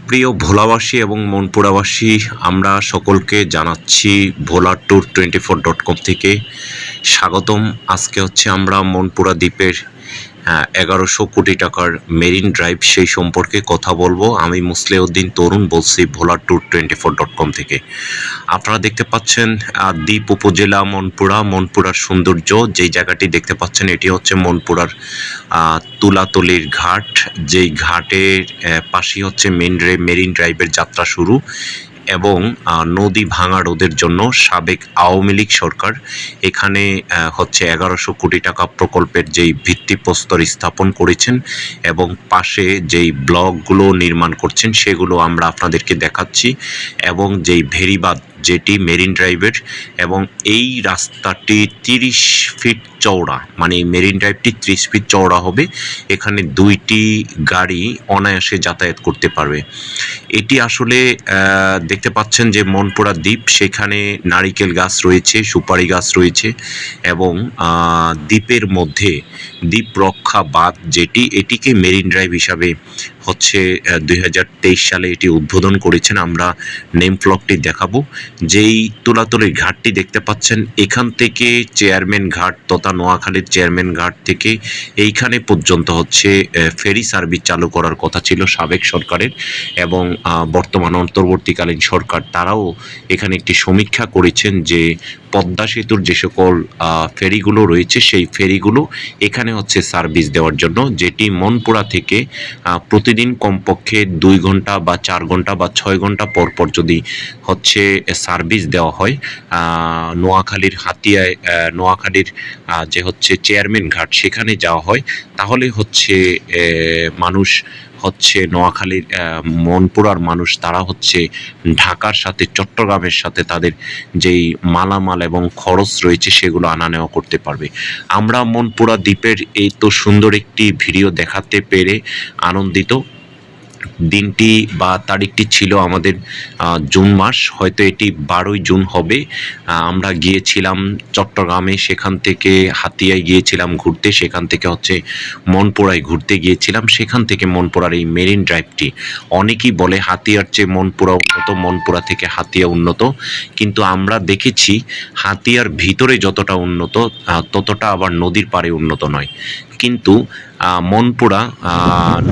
প্রিয় ভোলাবাসী এবং মনপুরাবাসী, আমরা সকলকে জানাচ্ছি ভোলা ট্যুর 24.com থেকে স্বাগতম। আজকে আমরা মনপুরা দ্বীপের 1100 কোটি টাকার মেরিন ড্রাইভ সেই সম্পর্কে কথা বলবো। আমি মুসলিউদ্দিন তরুণ বলছি ভোলা ট্যুর 24.com থেকে। আপনারা দেখতে পাচ্ছেন দ্বীপ উপজেলা মনপুরার সৌন্দর্য। যেই জায়গাটি দেখতে পাচ্ছেন এটি হচ্ছে মনপুরার তুলাতলির ঘাট। যেই ঘাটের পাশেই হচ্ছে মেরিন ড্রাইভের যাত্রা শুরু এবং নদী ভাঙা রোধের জন্য সাবেক আওয়ামী লীগ সরকার এখানে 1100 কোটি টাকা প্রকল্পের যেই ভিত্তিপ্রস্তর স্থাপন করেছেন এবং পাশে যেই ব্লকগুলো নির্মাণ করছেন সেগুলো আমরা আপনাদেরকে দেখাচ্ছি। এবং যেই ভেরিবাঁধ যেটি মেরিন ড্রাইভের, এবং এই রাস্তাটি 30 ফিট চওড়া, মানে মেরিন ড্রাইভটি 30 ফিট চওড়া হবে। এখানে 2টি গাড়ি অনায়াসে যাতায়াত করতে পারবে। এটি আসলে দেখতে পাচ্ছেন যে মনপুরা দ্বীপ, সেখানে নারিকেল গাছ রয়েছে, সুপারি গাছ রয়েছে এবং দ্বীপের মধ্যে দ্বীপ রক্ষা বাঁধ যেটি, এটিকে মেরিন ড্রাইভ হিসাবে 2023 সালে এটি উদ্বোধন করেছেন। আমরা নেম প্লটটি দেখাবো। যেই তুলাতলির ঘাটটি দেখতে পাচ্ছেন, এখান থেকে চেয়ারম্যান ঘাট তথা নোয়াখালীর চেয়ারম্যান ঘাট থেকে এইখানে পর্যন্ত ফেরি সার্ভিস চালু করার কথা ছিল সাবেক সরকারের, এবং বর্তমান অন্তর্বর্তীকালীন সরকার তারাও এখানে একটি সমীক্ষা করেছেন যে পদ্মা সেতুর যে সকল ফেরিগুলো রয়েছে সেই ফেরিগুলো এখানে সার্ভিস দেওয়ার জন্য, যেটি মনপুরা থেকে প্রতিদিন কমপক্ষে 2 ঘন্টা বা 4 ঘন্টা বা 6 ঘন্টা পর পর যদি সার্ভিস দেওয়া হয় নোয়াখালীর হাতিয়ায়, নোয়াখালীর যে চেয়ারম্যান ঘাট সেখানে যাওয়া হয়, তাহলে মানুষ নোয়াখালীর মনপুরার মানুষ তারা ঢাকার সাথে চট্টগ্রামের সাথে তাদের যেই মালামাল এবং খরচ রয়েছে সেগুলো আনা নেওয়া করতে পারবে। আমরা মনপুরা দ্বীপের এই তো সুন্দর একটি ভিডিও দেখাতে পেরে আনন্দিত। দিনটি বা তারিখটি ছিল আমাদের জুন মাস, হয়তো এটি 12ই জুন হবে। আমরা গিয়েছিলাম চট্টগ্রামে, সেখান থেকে হাতিয়ায় গিয়েছিলাম ঘুরতে, সেখান থেকে মনপুরায় ঘুরতে গিয়েছিলাম। সেখান থেকে মনপুরার এই মেরিন ড্রাইভটি, অনেকেই বলে হাতিয়ার চেয়ে মনপুরা উন্নত, মনপুরা থেকে হাতিয়া উন্নত, কিন্তু আমরা দেখেছি হাতিয়ার ভিতরে যতটা উন্নত ততটা আবার নদীর পাড়ে উন্নত নয়। কিন্তু মনপুরা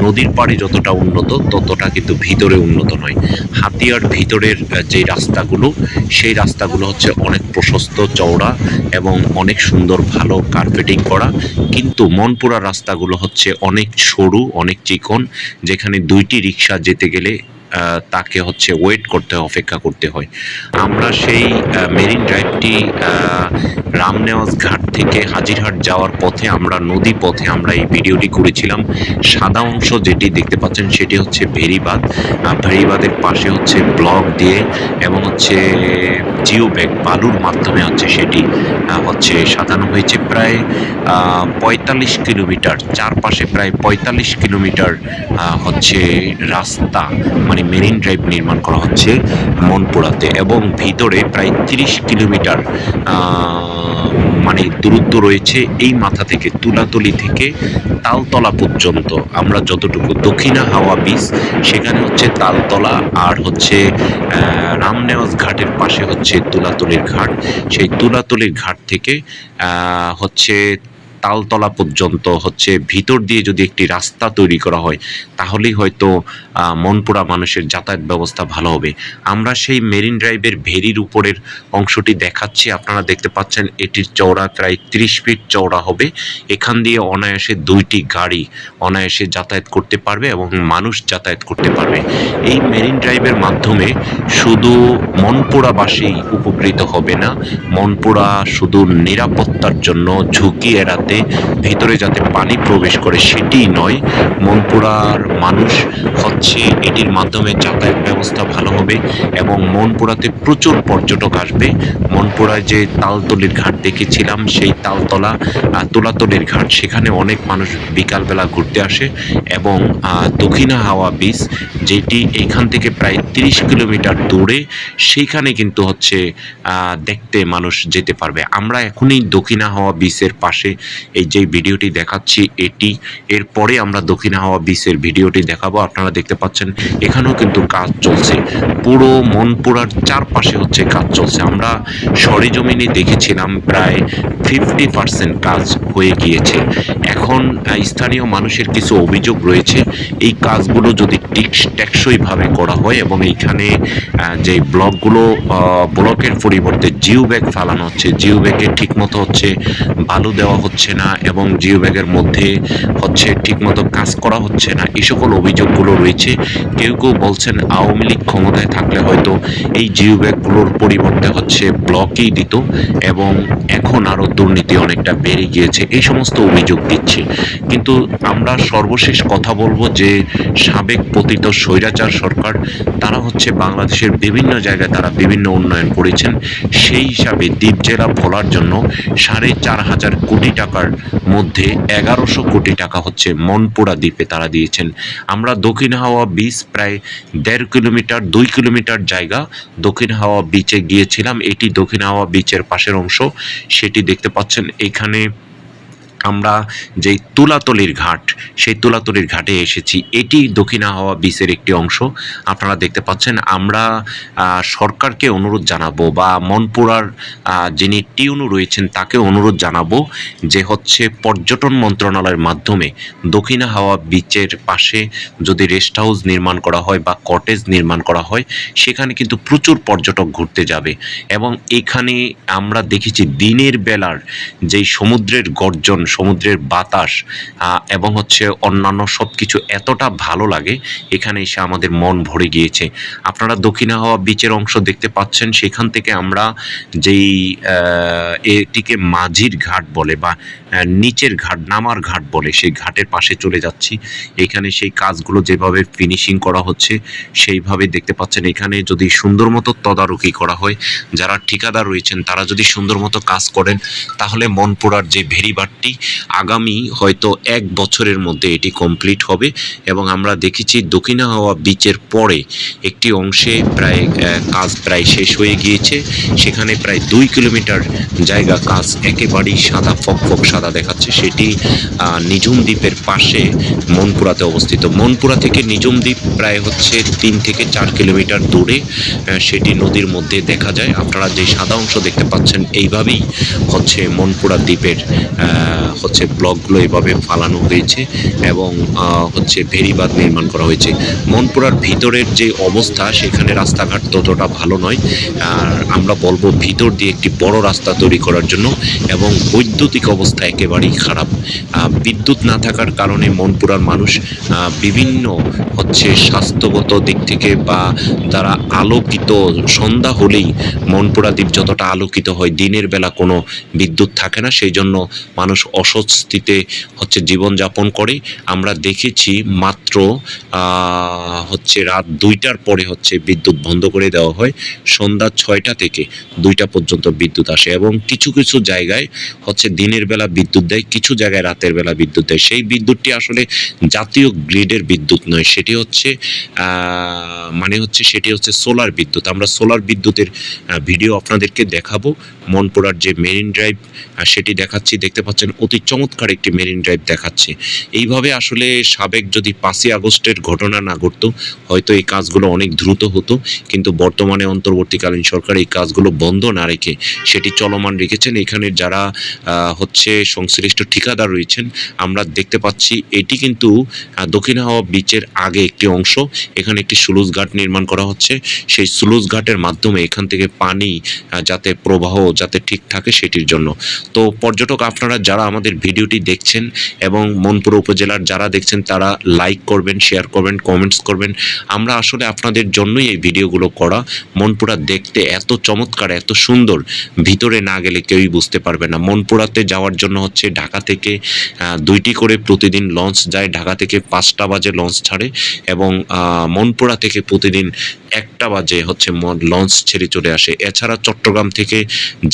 নদীর পাড়ে যতটা উন্নত ততটা কিন্তু ভিতরে উন্নত নয়। হাতিয়ার ভিতরের যে রাস্তাগুলো, সেই রাস্তাগুলো অনেক প্রশস্ত, চওড়া এবং অনেক সুন্দর, ভালো কার্পেটিং করা। কিন্তু মনপুরার রাস্তাগুলো অনেক সরু, অনেক চিকন, যেখানে 2টি রিক্সা যেতে গেলে তাকে ওয়েট করতে হয়, অপেক্ষা করতে হয়। আমরা সেই মেরিন ড্রাইভটি রামনেওয়াজ ঘাট থেকে হাজিরহাট যাওয়ার পথে, আমরা নদী পথে আমরা এই ভিডিওটি করেছিলাম। সাদা অংশ যেটি দেখতে পাচ্ছেন সেটি ভেরিবাঁধ। ভেরিবাঁধের পাশে ব্লক দিয়ে এবং জিও ব্যাগ বালুর মাধ্যমে সেটি সাজানো হয়েছে। প্রায় 45 কিলোমিটার, চারপাশে প্রায় 45 কিলোমিটার রাস্তা, মানে মেরিন ড্রাইভ নির্মাণ করা হচ্ছে মনপুরাতে, এবং ভিতরে প্রায় 30 কিলোমিটার মানে দূরত্ব রয়েছে এই মাথা থেকে, তুলাতলি থেকে তালতলা পর্যন্ত। আমরা যতটুকু দক্ষিণা হাওয়া বীচ, সেখানে তালতলা, আর রামনেওয়াজ ঘাটের পাশে তুলাতলির ঘাট। সেই তুলাতলির ঘাট থেকে তালতলা পর্যন্ত ভিতর দিয়ে যদি একটি রাস্তা তৈরি করা হয় তাহলেই হয়তো মনপুরা মানুষের যাতায়াত ব্যবস্থা ভালো হবে। আমরা সেই মেরিন ড্রাইভের ভেরির উপরের অংশটি দেখাচ্ছি। আপনারা দেখতে পাচ্ছেন এটির চওড়া প্রায় 30 ফিট চওড়া হবে। এখান দিয়ে অনায়াসে 2টি গাড়ি অনায়াসে যাতায়াত করতে পারবে এবং মানুষ যাতায়াত করতে পারবে। এই মেরিন ড্রাইভের মাধ্যমে শুধু মনপুরাবাসী উপকৃত হবে না, মনপুরা শুধু নিরাপত্তার জন্য ঝুঁকি এড়াতে ভিতরে যাতে পানি প্রবেশ করে সেটিই নয়, মনপুরার মানুষ এটির মাধ্যমে যাতায়াত ব্যবস্থা ভালো হবে এবং মনপুরাতে প্রচুর পর্যটক আসবে। মনপুরায় যে তালতলির ঘাট দেখেছিলাম, সেই তুলাতলির ঘাট, সেখানে অনেক মানুষ বিকালবেলা ঘুরতে আসে, এবং দক্ষিণা হাওয়া বীচ যেটি এখান থেকে প্রায় 30 কিলোমিটার দূরে, সেইখানে কিন্তু দেখতে মানুষ যেতে পারবে। আমরা এখনই দক্ষিণা হাওয়া বীচের পাশে এই যে ভিডিওটি দেখাচ্ছি এটি, এরপরে আমরা দক্ষিণ হাওয়া বিচের ভিডিওটি দেখাবো। আপনারা দেখতে পাচ্ছেন এখানেও কিন্তু কাজ চলছে, পুরো মনপুরার চারপাশে হচ্ছে কাজ চলছে। আমরা সরেজমিনে দেখেছিলাম প্রায় 50% কাজ হয়ে গিয়েছে। এখন স্থানীয় মানুষের কিছু অভিযোগ রয়েছে, এই কাজগুলো যদি টেকসইভাবে করা হয় এবং এইখানে যে ব্লকের পরিবর্তে জিও ব্যাগ ফেলানো হচ্ছে, জিও ব্যাগে ঠিকমতো হচ্ছে বালু দেওয়া হচ্ছে না এবং জিও ব্যাগের মধ্যে হচ্ছে ঠিকমতো কাজ করা হচ্ছে না, এই সকল অভিযোগগুলো রয়েছে। কেউ কেউ বলছেন আওয়ামী লীগ ক্ষমতায় থাকলে হয়তো এই জিও ব্যাগগুলোর পরিবর্তে হচ্ছে ব্লকেই দিত এবং এখন আরও দুর্নীতি অনেকটা বেড়ে গিয়েছে, এই সমস্ত অভিযোগ দিচ্ছে। কিন্তু আমরা সর্বশেষ কথা বলবো যে সাবেক পতিত স্বৈরাচার সরকার, তারা হচ্ছে বাংলাদেশের বিভিন্ন জায়গায় তারা বিভিন্ন উন্নয়ন করেছেন। সেই হিসাবে দ্বীপ জেলা ভোলার জন্য 4,500 কোটি টাকার মধ্যে 1100 কোটি টাকা হচ্ছে মনপুরা দ্বীপে তারা দিয়েছেন। আমরা দক্ষিণ হাওয়া বিচ প্রায় 1.5 কিলোমিটার 2 কিলোমিটার জায়গা দক্ষিণ হাওয়া বিচে গিয়েছিলাম। এটি দক্ষিণ হাওয়া বিচের পাশের অংশ, সেটি দেখতে পাচ্ছেন। এখানে আমরা যেই তুলাতলির ঘাট, সেই তুলাতলির ঘাটে এসেছি, এটি দক্ষিণ হাওয়া বিচের একটি অংশ। আপনারা দেখতে পাচ্ছেন। আমরা সরকারকে অনুরোধ জানাবো বা মনপুরার যিনি টিউনু রয়েছেন তাকে অনুরোধ জানাবো যে হচ্ছে পর্যটন মন্ত্রণালয়ের মাধ্যমে দক্ষিণ হাওয়া বিচের পাশে যদি রেস্ট হাউস নির্মাণ করা হয় বা কটেজ নির্মাণ করা হয়, সেখানে কিন্তু প্রচুর পর্যটক ঘুরতে যাবে। এবং এখানে আমরা দেখেছি দিনের বেলার যেই সমুদ্রের গর্জন, সমুদ্রের বাতাস এবং হচ্ছে অন্যান্য সব কিছু এতটা ভালো লাগে, এখানে এসে আমাদের মন ভরে গিয়েছে। আপনারা দক্ষিণ হাওয়া বিচের অংশ দেখতে পাচ্ছেন। সেখান থেকে আমরা যেই এটিকে মাঝির ঘাট বলে বা নিচের ঘাট, নামার ঘাট বলে, সেই ঘাটের পাশে চলে যাচ্ছি। এখানে সেই কাজগুলো যেভাবে ফিনিশিং করা হচ্ছে সেইভাবে দেখতে পাচ্ছেন। এখানে যদি সুন্দর মতো তদারকি করা হয়, যারা ঠিকাদার রয়েছেন তারা যদি সুন্দর মতো কাজ করেন, তাহলে মনপুরার যে ভেরিবাঁধটি আগামী হয়তো 1 বছরের মধ্যে এটি কমপ্লিট হবে। এবং আমরা দেখেছি দক্ষিণ হাওয়া বিচের পরে একটি অংশে কাজ প্রায় শেষ হয়ে গিয়েছে। সেখানে প্রায় 2 কিলোমিটার জায়গা কাজ একেবারেই সাদা, ফকফক সাদা দেখাচ্ছে। সেটি নিঝুম দ্বীপের পাশে মনপুরাতে অবস্থিত। মনপুরা থেকে নিঝুম দ্বীপ প্রায় হচ্ছে 3 থেকে 4 কিলোমিটার দূরে, সেটি নদীর মধ্যে দেখা যায়। আপনারা যে সাদা অংশ দেখতে পাচ্ছেন, এইভাবেই হচ্ছে মনপুরা দ্বীপের হচ্ছে ব্লকগুলো এভাবে ফালানো হয়েছে এবং হচ্ছে ভেরিবাঁধ নির্মাণ করা হয়েছে। মনপুরার ভিতরের যে অবস্থা, সেখানে রাস্তাঘাট ততটা ভালো নয়। আর আমরা বলবো ভিতর দিয়ে একটি বড় রাস্তা তৈরি করার জন্য। এবং বৈদ্যুতিক অবস্থা একেবারেই খারাপ। বিদ্যুৎ না থাকার কারণে মনপুরার মানুষ বিভিন্ন হচ্ছে স্বাস্থ্যগত দিক থেকে বা তারা আলোকিত, সন্ধ্যা হলেই মনপুরা দ্বীপ যতটা আলোকিত হয়, দিনের বেলা কোনো বিদ্যুৎ থাকে না, সেই জন্য মানুষ অস্বস্তিতে হচ্ছে জীবনযাপন করে। আমরা দেখেছি মাত্র হচ্ছে রাত 2টার পরে হচ্ছে বিদ্যুৎ বন্ধ করে দেওয়া হয়। সন্ধ্যা 6টা থেকে 2টা পর্যন্ত বিদ্যুৎ আসে এবং কিছু কিছু জায়গায় হচ্ছে দিনের বেলা বিদ্যুৎ দেয়, কিছু জায়গায় রাতের বেলা বিদ্যুৎ দেয়। সেই বিদ্যুৎটি আসলে জাতীয় গ্রিডের বিদ্যুৎ নয়, সেটি হচ্ছে সোলার বিদ্যুৎ। আমরা সোলার বিদ্যুতের ভিডিও আপনাদেরকে দেখাবো। মনপুরার যে মেরিন ড্রাইভ সেটি দেখাচ্ছি, দেখতে পাচ্ছেন অতি চমৎকার একটি মেরিন ড্রাইভ দেখাচ্ছে। এইভাবে আসলে সাবেক যদি 5ই আগস্টের ঘটনা না ঘটতো, হয়তো এই কাজগুলো অনেক দ্রুত হতো। কিন্তু বর্তমানে অন্তর্বর্তীকালীন সরকার এই কাজগুলো বন্ধ না রেখে সেটি চলমান রেখেছেন। এখানে যারা হচ্ছে সংশ্লিষ্ট ঠিকাদার রয়েছেন, আমরা দেখতে পাচ্ছি এটি কিন্তু দক্ষিণ হাওয়া বিচের আগে একটি অংশ। এখানে একটি স্লুইস ঘাট নির্মাণ করা হচ্ছে। সেই স্লুইস ঘাটের মাধ্যমে এখান থেকে পানি যাতে প্রবাহ যাতে ঠিক থাকে সেটির জন্য। তো পর্যটক আপনারা যারা আমাদের ভিডিওটি দেখছেন এবং মনপুরা উপজেলার যারা দেখছেন, তারা লাইক করবেন, শেয়ার করবেন, কমেন্টস করবেন। আমরা আসলে আপনাদের জন্যই এই ভিডিওগুলো করা। মনপুরা দেখতে এত চমৎকার, এত সুন্দর, ভিতরে না গেলে কেউই বুঝতে পারবে না। মনপুরাতে যাওয়ার জন্য হচ্ছে ঢাকা থেকে 2টি করে প্রতিদিন লঞ্চ যায়। ঢাকা থেকে 5টা বাজে লঞ্চ ছাড়ে এবং মনপুরা থেকে প্রতিদিন 1টা বাজে হচ্ছে লঞ্চ ছেড়ে চলে আসে। এছাড়া চট্টগ্রাম থেকে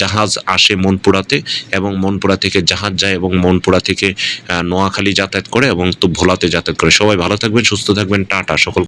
জাহাজ আসে মনপুরাতে এবং মনপুরা থেকে জাহাজ যায় এবং মনপুরা থেকে নোয়াখালী যাতায়াত করে এবং তো ভোলাতে যাতায়াত করে। সবাই ভালো থাকবেন, সুস্থ থাকবেন। টাটা সকল।